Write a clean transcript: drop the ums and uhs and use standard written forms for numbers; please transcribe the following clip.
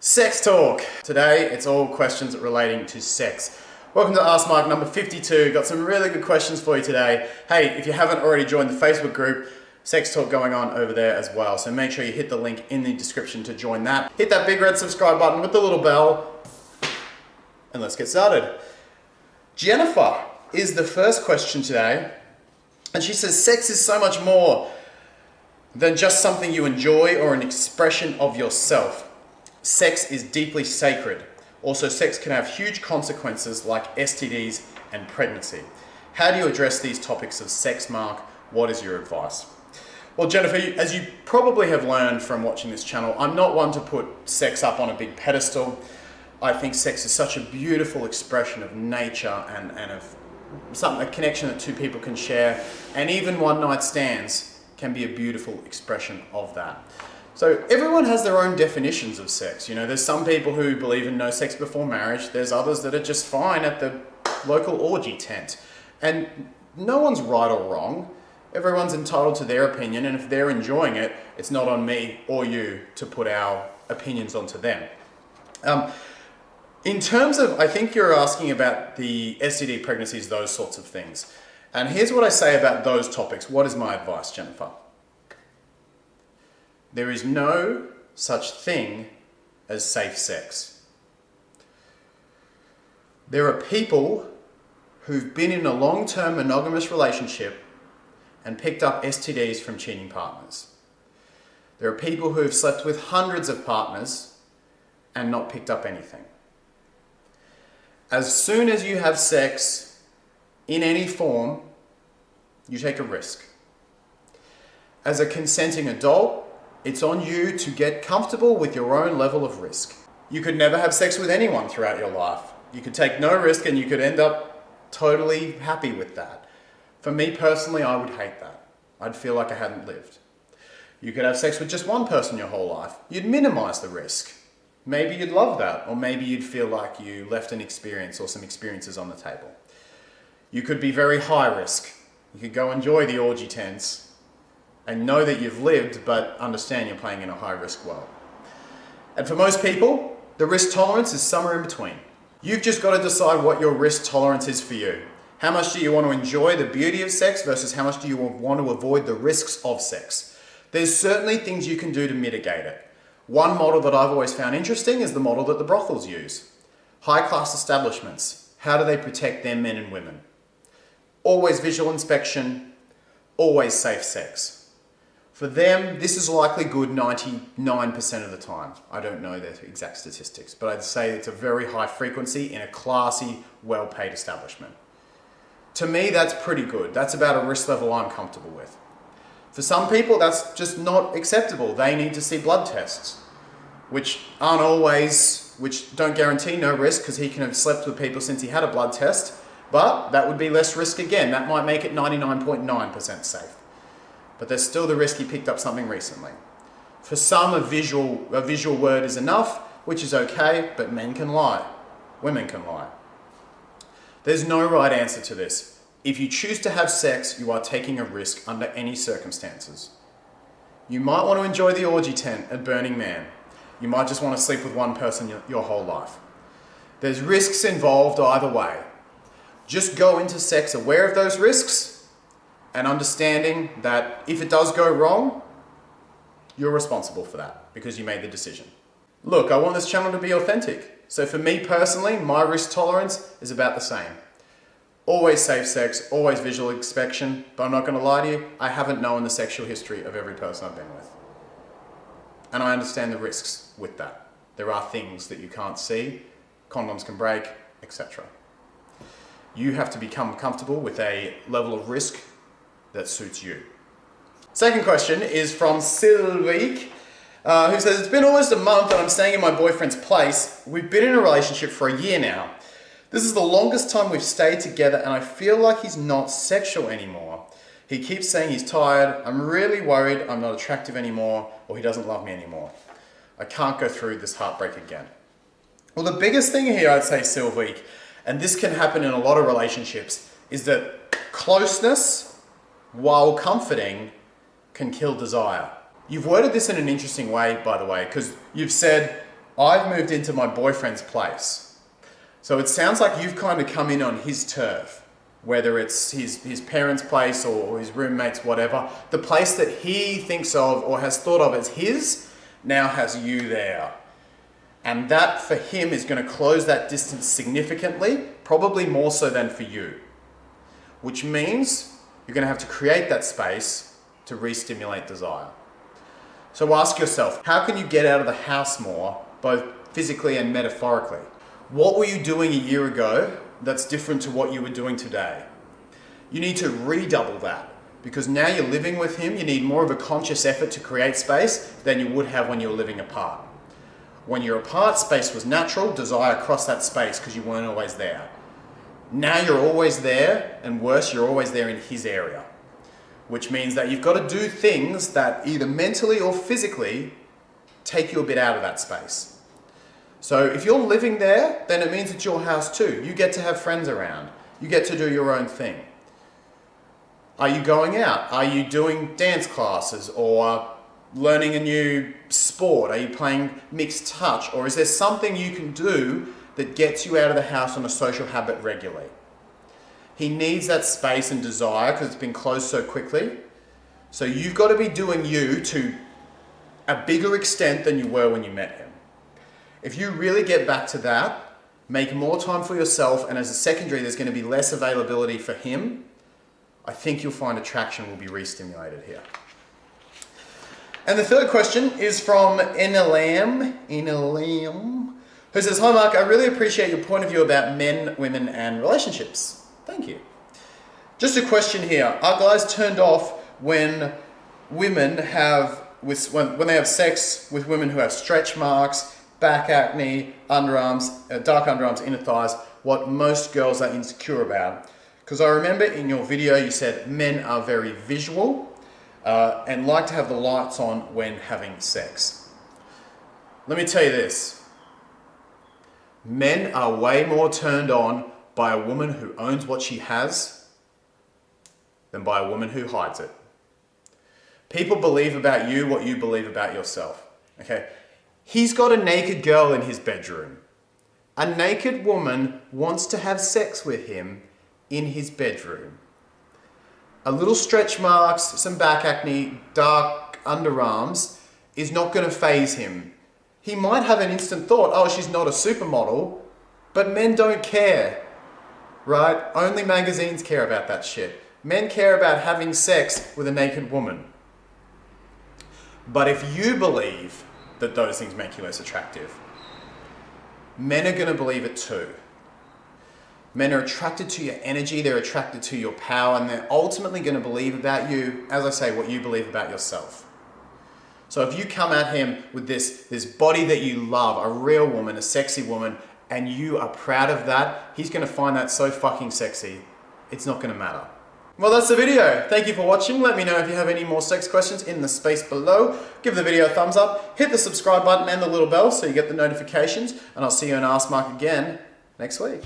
Sex talk. Today it's all questions relating to sex. Welcome to Ask Mark number 52. Got some really good questions for you today. Hey, if you haven't already joined the Facebook group, sex talk going on over there as well. So make sure you hit the link in the description to join that. Hit that big red subscribe button with the little bell and let's get started. Jennifer is the first question today. And she says, sex is so much more than just something you enjoy or an expression of yourself. Sex is deeply sacred. Also, sex can have huge consequences like STDs and pregnancy. How do you address these topics of sex, Mark? What is your advice? Well, Jennifer, as you probably have learned from watching this channel, I'm not one to put sex up on a big pedestal. I think sex is such a beautiful expression of nature and of a connection that two people can share. And even one night stands can be a beautiful expression of that. So everyone has their own definitions of sex. You know, there's some people who believe in no sex before marriage. There's others that are just fine at the local orgy tent. And no one's right or wrong. Everyone's entitled to their opinion, and if they're enjoying it, it's not on me or you to put our opinions onto them. In terms of, I think you're asking about the STD, pregnancies, those sorts of things. And here's what I say about those topics. What is my advice, Jennifer? There is no such thing as safe sex. There are people who've been in a long-term monogamous relationship and picked up STDs from cheating partners. There are people who have slept with hundreds of partners and not picked up anything. As soon as you have sex in any form, you take a risk. As a consenting adult, it's on you to get comfortable with your own level of risk. You could never have sex with anyone throughout your life. You could take no risk and you could end up totally happy with that. For me personally, I would hate that. I'd feel like I hadn't lived. You could have sex with just one person your whole life. You'd minimize the risk. Maybe you'd love that, or maybe you'd feel like you left an experience or some experiences on the table. You could be very high risk. You could go enjoy the orgy tents and know that you've lived, but understand you're playing in a high-risk world. And for most people, the risk tolerance is somewhere in between. You've just got to decide what your risk tolerance is for you. How much do you want to enjoy the beauty of sex versus how much do you want to avoid the risks of sex? There's certainly things you can do to mitigate it. One model that I've always found interesting is the model that the brothels use. High-class establishments, how do they protect their men and women? Always visual inspection, always safe sex. For them, this is likely good 99% of the time. I don't know the exact statistics, but I'd say it's a very high frequency in a classy, well-paid establishment. To me, that's pretty good. That's about a risk level I'm comfortable with. For some people, that's just not acceptable. They need to see blood tests, which don't guarantee no risk because he can have slept with people since he had a blood test, but that would be less risk again. That might make it 99.9% safe. But there's still the risk he picked up something recently. For some, a visual word is enough, which is okay, but men can lie. Women can lie. There's no right answer to this. If you choose to have sex, you are taking a risk under any circumstances. You might want to enjoy the orgy tent at Burning Man. You might just want to sleep with one person your whole life. There's risks involved either way. Just go into sex aware of those risks and understanding that if it does go wrong, you're responsible for that because you made the decision. Look, I want this channel to be authentic. So for me personally, my risk tolerance is about the same. Always safe sex, always visual inspection, but I'm not going to lie to you, I haven't known the sexual history of every person I've been with. And I understand the risks with that. There are things that you can't see, condoms can break, etc. You have to become comfortable with a level of risk that suits you. Second question is from 𝐓𝐇𝐈𝐒, who says, it's been almost a month and I'm staying in my boyfriend's place. We've been in a relationship for a year now. This is the longest time we've stayed together and I feel like he's not sexual anymore. He keeps saying he's tired. I'm really worried I'm not attractive anymore or he doesn't love me anymore. I can't go through this heartbreak again. Well, the biggest thing here, I'd say, 𝐓𝐇𝐈𝐒, and this can happen in a lot of relationships, is that closeness, while comforting, can kill desire. You've worded this in an interesting way, by the way, because you've said, I've moved into my boyfriend's place. So it sounds like you've kind of come in on his turf, whether it's his parents' place or his roommates, whatever. The place that he thinks of or has thought of as his now has you there. And that for him is going to close that distance significantly, probably more so than for you. Which means you're going to have to create that space to re-stimulate desire. So ask yourself, how can you get out of the house more, both physically and metaphorically? What were you doing a year ago that's different to what you were doing today? You need to redouble that, because now you're living with him, you need more of a conscious effort to create space than you would have when you were living apart. When you're apart, space was natural, desire crossed that space because you weren't always there. Now you're always there, and worse, you're always there in his area. Which means that you've got to do things that either mentally or physically take you a bit out of that space. So if you're living there, then it means it's your house too. You get to have friends around. You get to do your own thing. Are you going out? Are you doing dance classes or learning a new sport? Are you playing mixed touch? Or is there something you can do that gets you out of the house on a social habit regularly? He needs that space and desire because it's been closed so quickly. So you've got to be doing you to a bigger extent than you were when you met him. If you really get back to that, make more time for yourself, and as a secondary, there's going to be less availability for him, I think you'll find attraction will be re-stimulated here. And the third question is from Enalam, who says, "Hi Mark, I really appreciate your point of view about men, women and relationships. Thank you. Just a question here. Are guys turned off when women have, when they have sex with women who have stretch marks, back acne, underarms, dark underarms, inner thighs, what most girls are insecure about? Because I remember in your video you said men are very visual and like to have the lights on when having sex. Let me tell you this. Men are way more turned on by a woman who owns what she has than by a woman who hides it. People believe about you what you believe about yourself. Okay? He's got a naked girl in his bedroom. A naked woman wants to have sex with him in his bedroom. A little stretch marks, some back acne, dark underarms is not going to faze him. He might have an instant thought, oh, she's not a supermodel, but men don't care. Right? Only magazines care about that shit. Men care about having sex with a naked woman. But if you believe that those things make you less attractive, men are going to believe it too. Men are attracted to your energy, they're attracted to your power, and they're ultimately going to believe about you, as I say, what you believe about yourself. So if you come at him with this body that you love, a real woman, a sexy woman, and you are proud of that, he's going to find that so fucking sexy, it's not going to matter. Well, that's the video. Thank you for watching. Let me know if you have any more sex questions in the space below. Give the video a thumbs up, hit the subscribe button and the little bell so you get the notifications, and I'll see you in Ask Mark again next week.